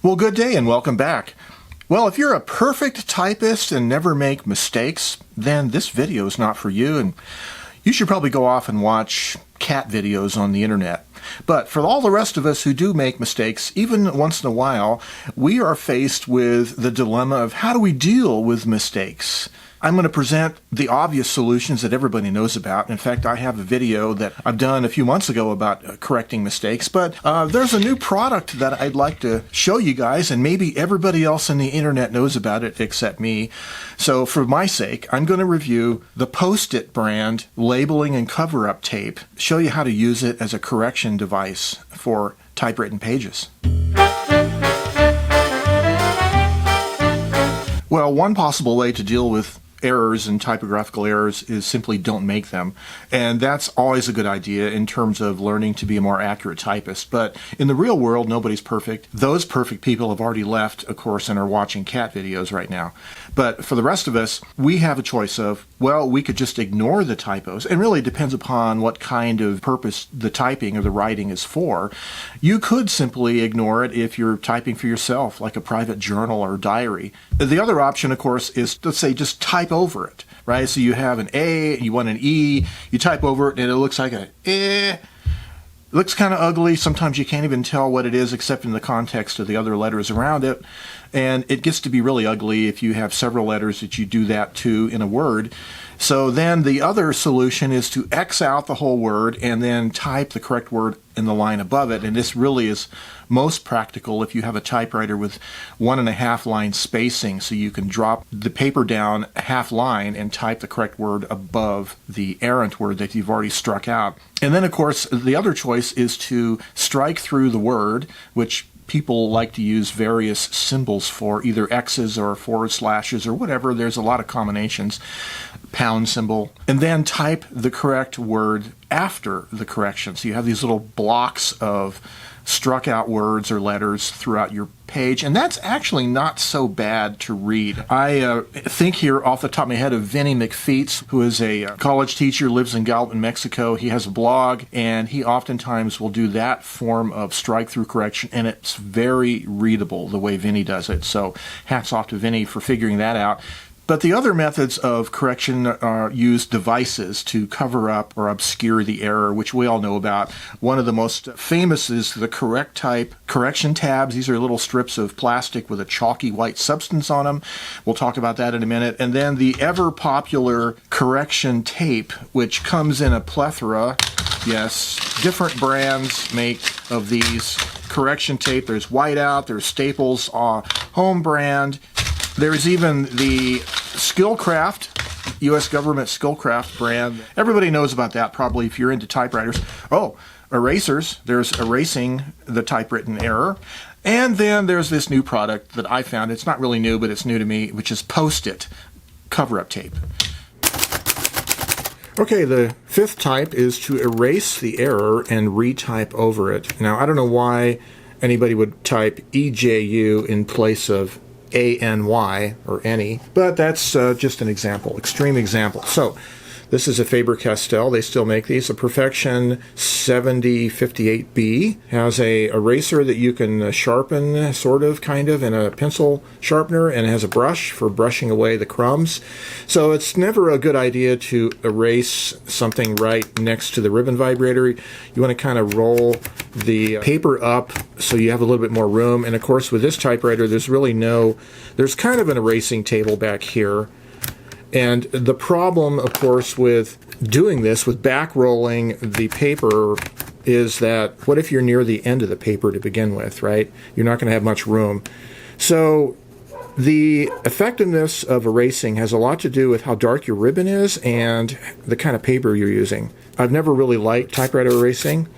Well, good day and welcome back. Well, if you're a perfect typist and never make mistakes, then this video is not for you, and you should probably go off and watch cat videos on the internet. But for all the rest of us who do make mistakes, even once in a while, we are faced with the dilemma of how do we deal with mistakes? I'm going to present the obvious solutions that everybody knows about. In fact, I have a video that I've done a few months ago about correcting mistakes, but there's a new product that I'd like to show you guys, and maybe everybody else on the internet knows about it except me. So for my sake, I'm going to review the Post-it brand labeling and cover-up tape, show you how to use it as a correction device for typewritten pages. Well, one possible way to deal with errors and typographical errors is simply don't make them. And that's always a good idea in terms of learning to be a more accurate typist. But in the real world, nobody's perfect. Those perfect people have already left, of course, and are watching cat videos right now. But for the rest of us, we have a choice of, well, we could just ignore the typos. It really depends upon what kind of purpose the typing or the writing is for. You could simply ignore it if you're typing for yourself, like a private journal or diary. The other option, of course, is, let's say, just type over it, right? So you have an A, you want an E, you type over it, and it looks like a eh. It looks kind of ugly. Sometimes you can't even tell what it is except in the context of the other letters around it. And it gets to be really ugly if you have several letters that you do that to in a word. So then the other solution is to X out the whole word and then type the correct word in the line above it. And this really is most practical if you have a typewriter with 1.5 line spacing, so you can drop the paper down a half line and type the correct word above the errant word that you've already struck out. And then, of course, the other choice is to strike through the word, which people like to use various symbols for, either X's or forward slashes or whatever. There's a lot of combinations. Pound symbol. And then type the correct word after the correction. So you have these little blocks of struck out words or letters throughout your page, and that's actually not so bad to read. I think here off the top of my head of Vinny McFeets, who is a college teacher, lives in Gallup, Mexico. He has a blog, and he oftentimes will do that form of strike-through correction, and it's very readable the way Vinny does it. So hats off to Vinny for figuring that out. But the other methods of correction use devices to cover up or obscure the error, which we all know about. One of the most famous is the Correct Type correction tabs. These are little strips of plastic with a chalky white substance on them. We'll talk about that in a minute. And then the ever popular correction tape, which comes in a plethora. Yes, different brands make of these correction tape. There's Whiteout, there's Staples home brand. There's even the Skillcraft, U.S. government Skillcraft brand. Everybody knows about that probably if you're into typewriters. Oh, erasers. There's erasing the typewritten error. And then there's this new product that I found. It's not really new, but it's new to me, which is Post-it cover-up tape. Okay, the fifth type is to erase the error and retype over it. Now, I don't know why anybody would type EJU in place of ANY or any, but that's just an example, extreme example. So this is a Faber-Castell. They still make these. A Perfection 7058B has a eraser that you can sharpen, sort of, kind of, and a pencil sharpener, and it has a brush for brushing away the crumbs. So it's never a good idea to erase something right next to the ribbon vibrator. You want to kind of roll the paper up so you have a little bit more room. And of course, with this typewriter, there's kind of an erasing table back here. And the problem, of course, with doing this, with back rolling the paper, is that what if you're near the end of the paper to begin with, right? You're not going to have much room. So the effectiveness of erasing has a lot to do with how dark your ribbon is and the kind of paper you're using. I've never really liked typewriter erasing,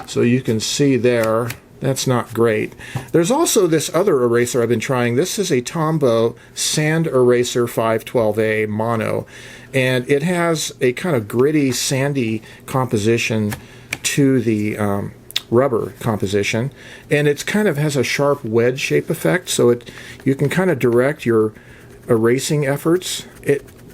so you can see there. That's not great. There's also this other eraser I've been trying. This is a Tombow Sand Eraser 512A Mono, and it has a kind of gritty, sandy composition to the rubber composition, and it kind of has a sharp wedge shape effect, so you can kind of direct your erasing efforts.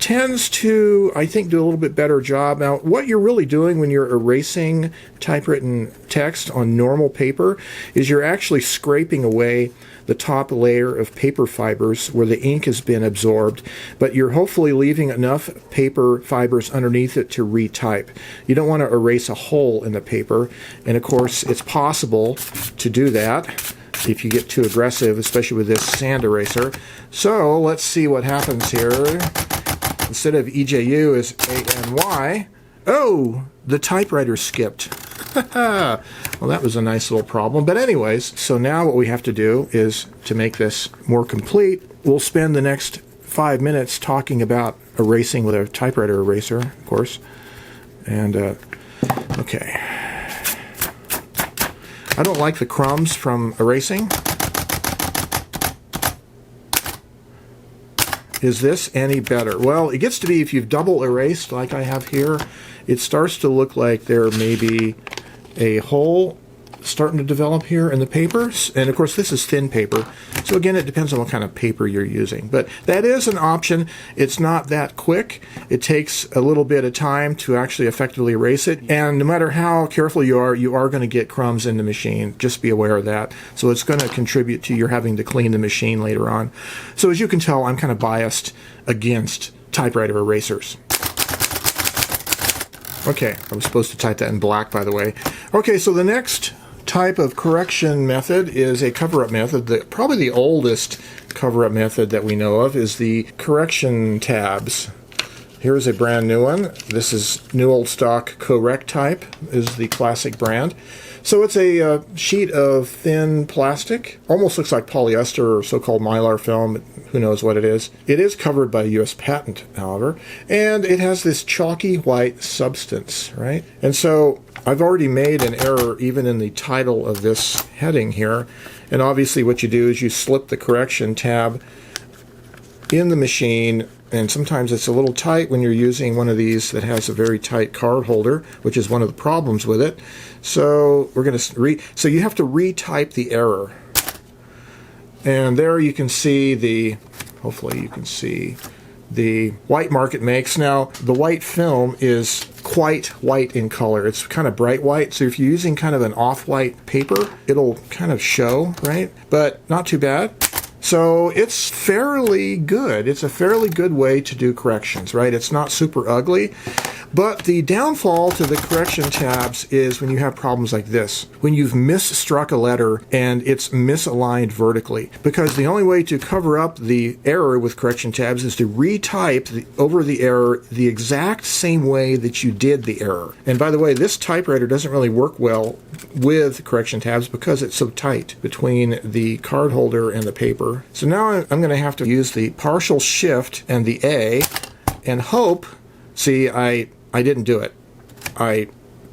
tends to, I think, do a little bit better job. Now, what you're really doing when you're erasing typewritten text on normal paper is you're actually scraping away the top layer of paper fibers where the ink has been absorbed, but you're hopefully leaving enough paper fibers underneath it to retype. You don't want to erase a hole in the paper, and of course it's possible to do that if you get too aggressive, especially with this sand eraser. So let's see what happens here. Instead of EJU is ANY. Oh, the typewriter skipped. Well, that was a nice little problem. But anyways, so now what we have to do is, to make this more complete, we'll spend the next 5 minutes talking about erasing with a typewriter eraser, of course. And, okay. I don't like the crumbs from erasing. Is this any better? Well, it gets to be, if you've double erased like I have here, it starts to look like there may be a hole starting to develop here in the papers. And of course this is thin paper, so again it depends on what kind of paper you're using, but that is an option. It's not that quick. It takes a little bit of time to actually effectively erase it, and no matter how careful you are going to get crumbs in the machine. Just be aware of that. So it's going to contribute to your having to clean the machine later on. So as you can tell, I'm kind of biased against typewriter erasers. Okay, I was supposed to type that in black, by the way. Okay, so the next type of correction method is a cover-up method. Probably the oldest cover-up method that we know of is the correction tabs. Here's a brand new one. This is New Old Stock Correct Type, is the classic brand. So it's a sheet of thin plastic, almost looks like polyester or so-called mylar film. Who knows what it is. It is covered by a U.S. patent, however, and it has this chalky white substance, right? And so I've already made an error even in the title of this heading here, and obviously what you do is you slip the correction tab in the machine, and sometimes it's a little tight when you're using one of these that has a very tight card holder, which is one of the problems with it. So we're going to so you have to retype the error. And there you can see the, hopefully you can see the white mark it makes. Now, the white film is quite white in color. It's kind of bright white, so if you're using kind of an off-white paper, it'll kind of show, right? But not too bad. So it's fairly good. It's a fairly good way to do corrections, right? It's not super ugly. But the downfall to the correction tabs is when you have problems like this, when you've misstruck a letter and it's misaligned vertically. Because the only way to cover up the error with correction tabs is to retype over the error the exact same way that you did the error. And by the way, this typewriter doesn't really work well with correction tabs because it's so tight between the card holder and the paper. So now I'm going to have to use the partial shift and the A and hope. See, I didn't do it. I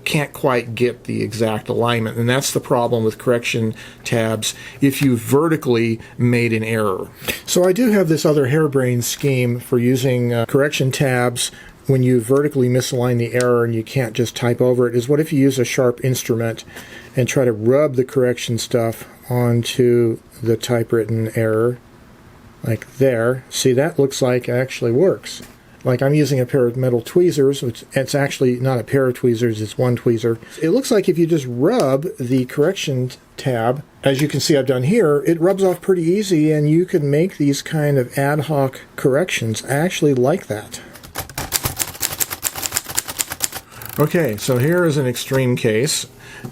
can't quite get the exact alignment, and that's the problem with correction tabs if you vertically made an error. So I do have this other harebrained scheme for using correction tabs when you vertically misalign the error and you can't just type over it. Is what if you use a sharp instrument and try to rub the correction stuff onto the typewritten error, like there. See, that looks like it actually works. Like I'm using a pair of metal tweezers, which it's actually not a pair of tweezers, it's one tweezer. It looks like if you just rub the correction tab, as you can see I've done here, it rubs off pretty easy, and you can make these kind of ad hoc corrections. I actually like that. Okay, so here is an extreme case,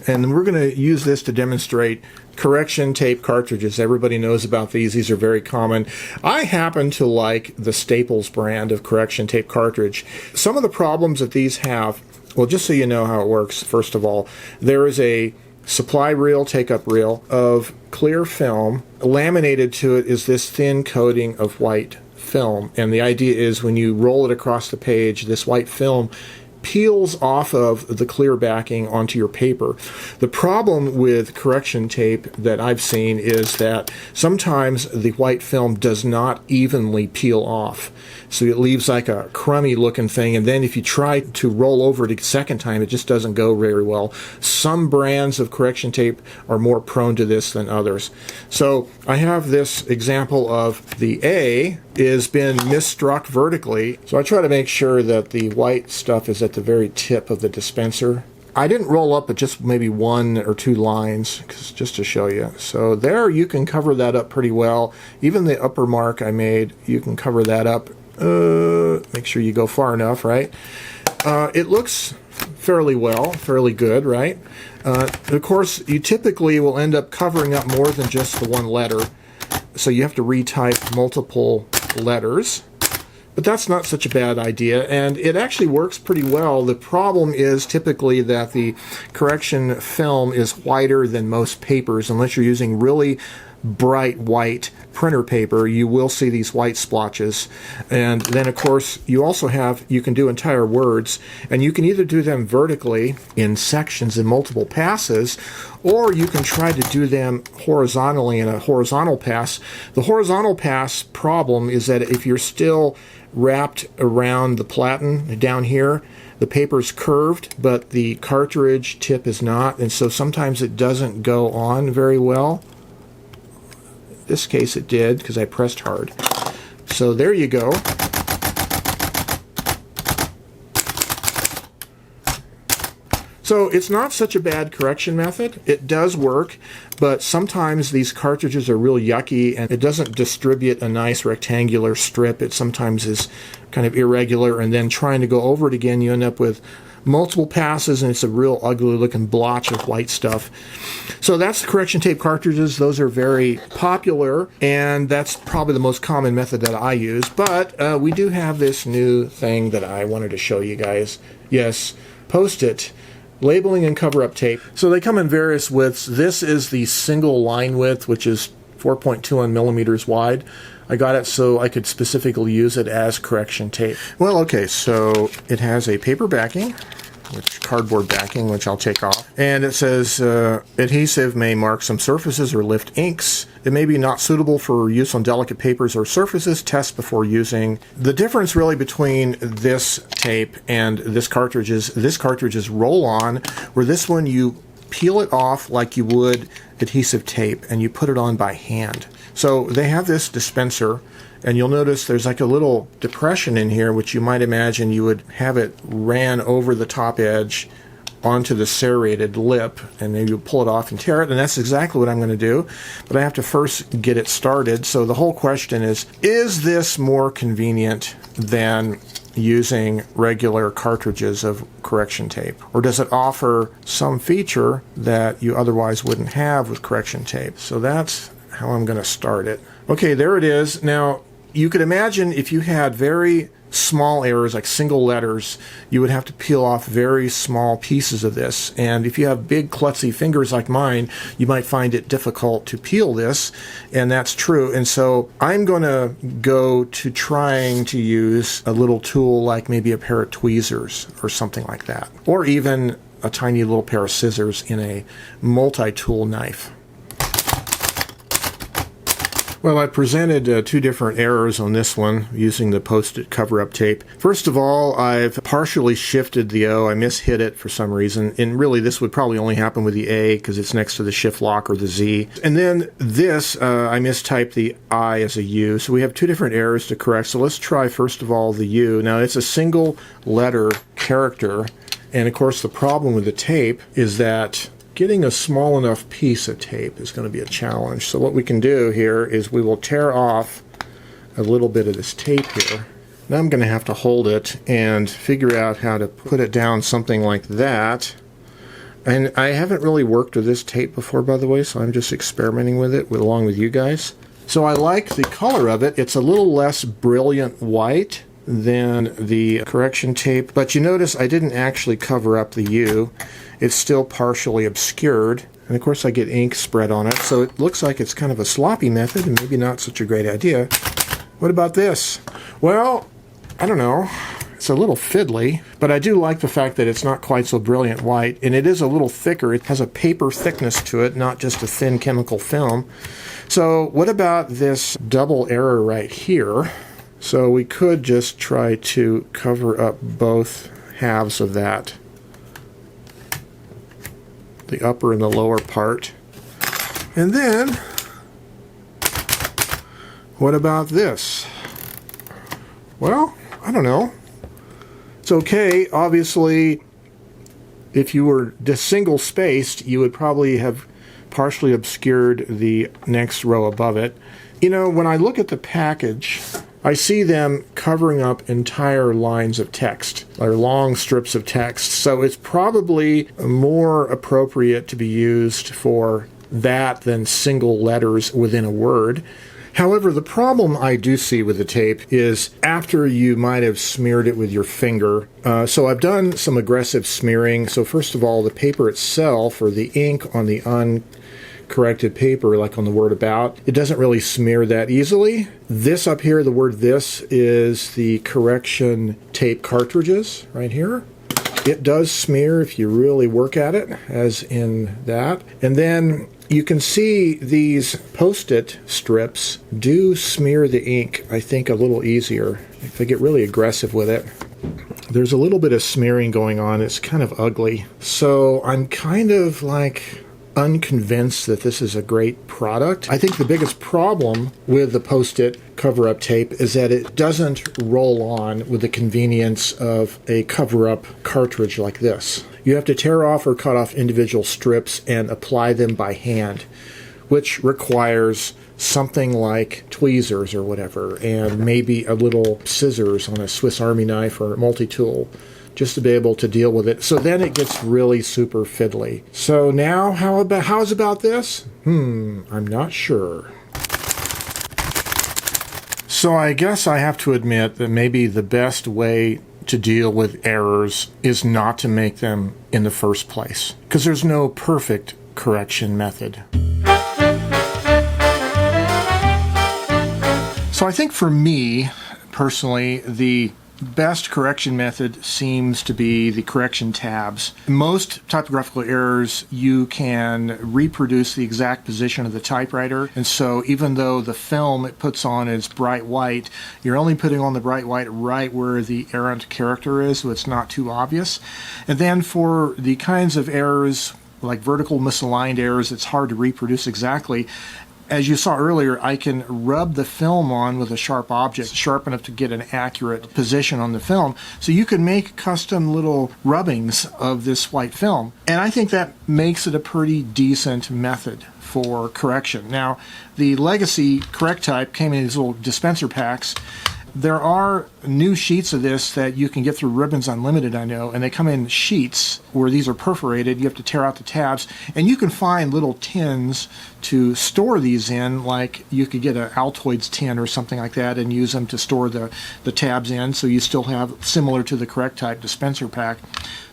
and we're going to use this to demonstrate correction tape cartridges. Everybody knows about these. These are very common. I happen to like the Staples brand of correction tape cartridge. Some of the problems that these have, well, just so you know how it works, first of all, there is a supply reel, take-up reel of clear film. Laminated to it is this thin coating of white film, and the idea is when you roll it across the page, this white film peels off of the clear backing onto your paper. The problem with correction tape that I've seen is that sometimes the white film does not evenly peel off. So it leaves like a crummy looking thing, and then if you try to roll over it a second time, it just doesn't go very well. Some brands of correction tape are more prone to this than others. So I have this example of the A is been misstruck vertically. So I try to make sure that the white stuff is at the very tip of the dispenser. I didn't roll up, but just maybe 1 or 2 lines, just to show you. So there you can cover that up pretty well. Even the upper mark I made, you can cover that up. Make sure you go far enough, right? It looks fairly well, fairly good, right? Of course, you typically will end up covering up more than just the one letter, so you have to retype multiple letters. But that's not such a bad idea, and it actually works pretty well. The problem is typically that the correction film is whiter than most papers. Unless you're using really bright white printer paper, you will see these white splotches. And then of course you can do entire words, and you can either do them vertically in sections in multiple passes, or you can try to do them horizontally in a horizontal pass. The horizontal pass problem is that if you're still wrapped around the platen down here, the paper's curved, but the cartridge tip is not, and so sometimes it doesn't go on very well. In this case it did, because I pressed hard. So there you go. So it's not such a bad correction method. It does work, but sometimes these cartridges are real yucky and it doesn't distribute a nice rectangular strip. It sometimes is kind of irregular, and then trying to go over it again, you end up with multiple passes and it's a real ugly looking blotch of white stuff. So that's the correction tape cartridges. Those are very popular, and that's probably the most common method that I use. But we do have this new thing that I wanted to show you guys. Yes, Post-it labeling and cover-up tape. So they come in various widths. This is the single line width, which is 4.21 millimeters wide. I got it so I could specifically use it as correction tape. Well, okay, so it has a paper backing, cardboard backing, which I'll take off. And it says, adhesive may mark some surfaces or lift inks. It may be not suitable for use on delicate papers or surfaces. Test before using. The difference really between this tape and this cartridge is roll-on, where this one you peel it off like you would adhesive tape, and you put it on by hand. So they have this dispenser, and you'll notice there's like a little depression in here, which you might imagine you would have it ran over the top edge onto the serrated lip, and then you pull it off and tear it, and that's exactly what I'm going to do. But I have to first get it started. So the whole question is this more convenient than using regular cartridges of correction tape? Or does it offer some feature that you otherwise wouldn't have with correction tape? So that's how I'm going to start it. Okay, there it is. Now, you could imagine if you had very small errors, like single letters, you would have to peel off very small pieces of this. And if you have big klutzy fingers like mine, you might find it difficult to peel this, and that's true. And so I'm going to go to trying to use a little tool like maybe a pair of tweezers or something like that, or even a tiny little pair of scissors in a multi-tool knife. Well, I presented 2 different errors on this one using the Post-it cover-up tape. First of all, I've partially shifted the O. I mishit it for some reason, and really this would probably only happen with the A because it's next to the shift lock or the Z. And then this, I mistyped the I as a U. So we have 2 different errors to correct. So let's try first of all the U. Now it's a single letter character, and of course the problem with the tape is that getting a small enough piece of tape is going to be a challenge. So what we can do here is we will tear off a little bit of this tape here. Now I'm going to have to hold it and figure out how to put it down something like that. And I haven't really worked with this tape before, by the way, so I'm just experimenting with it along with you guys. So I like the color of it. It's a little less brilliant white than the correction tape, but you notice I didn't actually cover up the U. It's still partially obscured, and of course I get ink spread on it, so it looks like it's kind of a sloppy method and maybe not such a great idea. What about this? Well, I don't know. It's a little fiddly, but I do like the fact that it's not quite so brilliant white, and it is a little thicker. It has a paper thickness to it, not just a thin chemical film. So what about this double error right here? So we could just try to cover up both halves of that, the upper and the lower part. And then, what about this? Well, I don't know. It's okay. Obviously, if you were just single spaced, you would probably have partially obscured the next row above it. You know, when I look at the package, I see them covering up entire lines of text, or long strips of text. So it's probably more appropriate to be used for that than single letters within a word. However, the problem I do see with the tape is after you might have smeared it with your finger. So I've done some aggressive smearing. So first of all, the paper itself, or the ink on the uncorrected paper, like on the word about, it doesn't really smear that easily. This up here, the word this, is the correction tape cartridges right here. It does smear if you really work at it, as in that. And then you can see these Post-it strips do smear the ink, I think, a little easier if they get really aggressive with it. There's a little bit of smearing going on. It's kind of ugly. So I'm kind of like unconvinced that this is a great product. I think the biggest problem with the Post-it cover-up tape is that it doesn't roll on with the convenience of a cover-up cartridge like this. You have to tear off or cut off individual strips and apply them by hand, which requires something like tweezers or whatever, and maybe a little scissors on a Swiss Army knife or multi-tool, just to be able to deal with it. So then it gets really super fiddly. So now, how's about this? I'm not sure. So I guess I have to admit that maybe the best way to deal with errors is not to make them in the first place, because there's no perfect correction method. So I think for me, personally, the best correction method seems to be the correction tabs. Most typographical errors, you can reproduce the exact position of the typewriter, and so even though the film it puts on is bright white, you're only putting on the bright white right where the errant character is, so it's not too obvious. And then for the kinds of errors like vertical misaligned errors, it's hard to reproduce exactly. As you saw earlier, I can rub the film on with a sharp object, sharp enough to get an accurate position on the film. So you can make custom little rubbings of this white film. And I think that makes it a pretty decent method for correction. Now, the legacy correct type came in these little dispenser packs. There are new sheets of this that you can get through Ribbons Unlimited, I know, and they come in sheets where these are perforated. You have to tear out the tabs, and you can find little tins to store these in, like you could get an Altoids tin or something like that and use them to store the tabs in, so you still have similar to the correct type dispenser pack.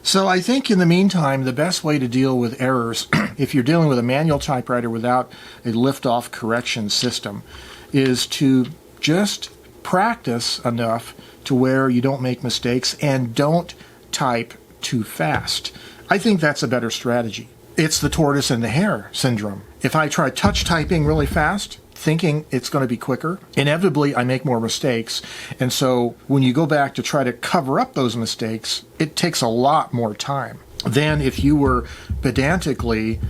So I think in the meantime, the best way to deal with errors, if you're dealing with a manual typewriter without a lift-off correction system, is to just practice enough to where you don't make mistakes and don't type too fast. I think that's a better strategy. It's the tortoise and the hare syndrome. If I try touch typing really fast, thinking it's going to be quicker, inevitably I make more mistakes. And so when you go back to try to cover up those mistakes, it takes a lot more time than if you were pedantically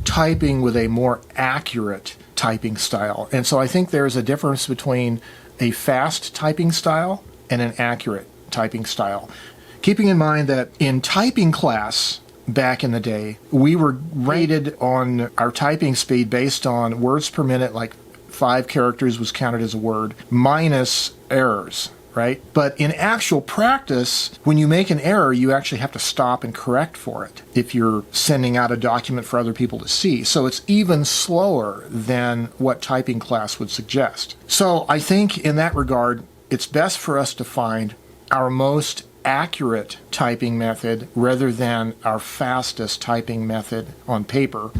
typing with a more accurate typing style. And so I think there's a difference between a fast typing style and an accurate typing style. Keeping in mind that in typing class back in the day, we were rated on our typing speed based on words per minute, like 5 characters was counted as a word, minus errors, right? But in actual practice, when you make an error, you actually have to stop and correct for it if you're sending out a document for other people to see. So it's even slower than what typing class would suggest. So I think in that regard, it's best for us to find our most accurate typing method rather than our fastest typing method on paper,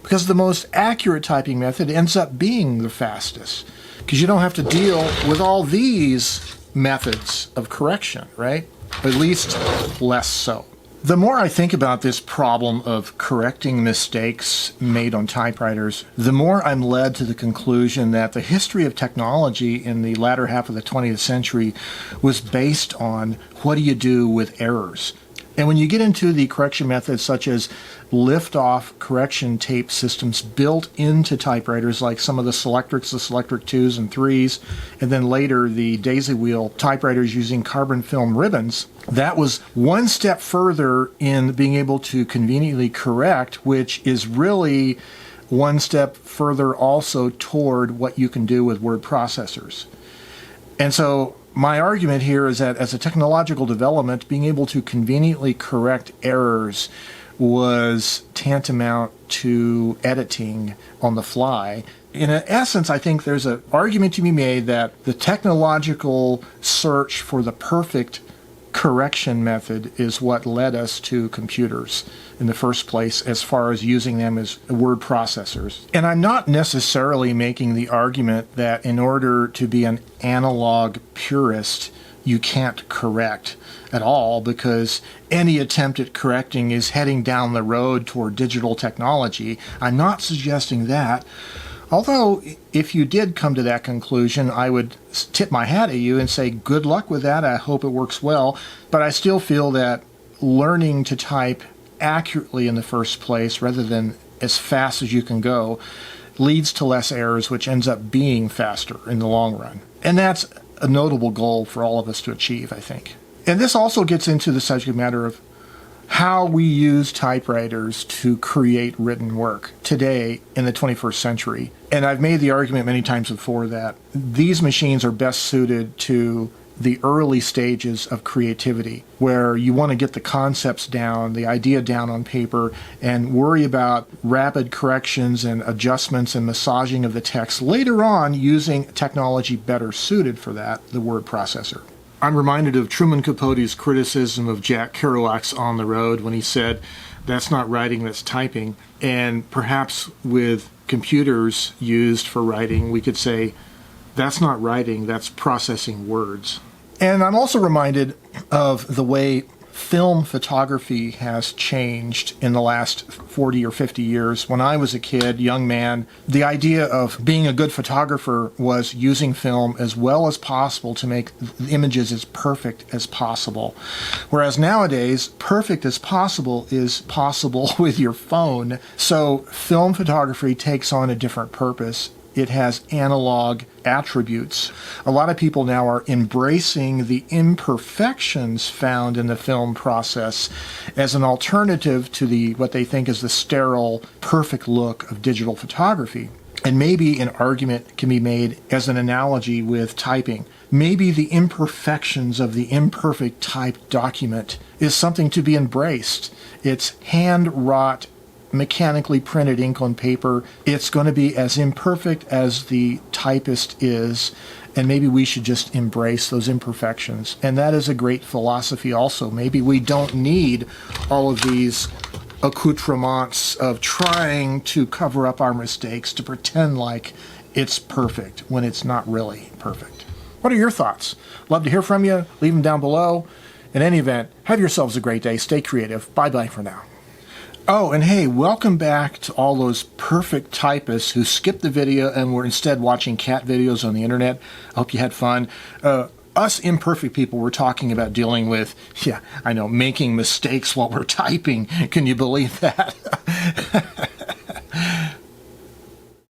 because the most accurate typing method ends up being the fastest, because you don't have to deal with all these methods of correction, right? At least less so. The more I think about this problem of correcting mistakes made on typewriters, the more I'm led to the conclusion that the history of technology in the latter half of the 20th century was based on what do you do with errors. And when you get into the correction methods such as lift-off correction tape systems built into typewriters, like some of the Selectrics, the Selectric 2s and 3s, and then later the daisy wheel typewriters using carbon film ribbons, that was one step further in being able to conveniently correct, which is really one step further also toward what you can do with word processors. And so my argument here is that as a technological development, being able to conveniently correct errors was tantamount to editing on the fly. In essence, I think there's an argument to be made that the technological search for the perfect correction method is what led us to computers in the first place as far as using them as word processors. And I'm not necessarily making the argument that in order to be an analog purist, you can't correct at all, because any attempt at correcting is heading down the road toward digital technology. I'm not suggesting that. Although, if you did come to that conclusion, I would tip my hat at you and say, good luck with that. I hope it works well. But I still feel that learning to type accurately in the first place, rather than as fast as you can go, leads to less errors, which ends up being faster in the long run. And that's a notable goal for all of us to achieve, I think. And this also gets into the subject matter of how we use typewriters to create written work today in the 21st century. And I've made the argument many times before that these machines are best suited to the early stages of creativity, where you want to get the concepts down, the idea down on paper, and worry about rapid corrections and adjustments and massaging of the text later on using technology better suited for that, the word processor. I'm reminded of Truman Capote's criticism of Jack Kerouac's On the Road when he said, that's not writing, that's typing. And perhaps with computers used for writing, we could say, that's not writing, that's processing words. And I'm also reminded of the way film photography has changed in the last 40 or 50 years. When I was a kid, young man, the idea of being a good photographer was using film as well as possible to make images as perfect as possible. Whereas nowadays, perfect as possible is possible with your phone. So film photography takes on a different purpose. It has analog attributes. A lot of people now are embracing the imperfections found in the film process as an alternative to what they think is the sterile, perfect look of digital photography. And maybe an argument can be made as an analogy with typing. Maybe the imperfections of the imperfect typed document is something to be embraced. It's hand-wrought, mechanically printed ink on paper. It's going to be as imperfect as the typist is, and maybe we should just embrace those imperfections. And that is a great philosophy also. Maybe we don't need all of these accoutrements of trying to cover up our mistakes, to pretend like it's perfect when it's not really perfect. What are your thoughts? Love to hear from you. Leave them down below. In any event, have yourselves a great day. Stay creative. Bye-bye for now. Oh, and hey, welcome back to all those perfect typists who skipped the video and were instead watching cat videos on the internet. I hope you had fun. Us imperfect people were talking about dealing with, making mistakes while we're typing. Can you believe that?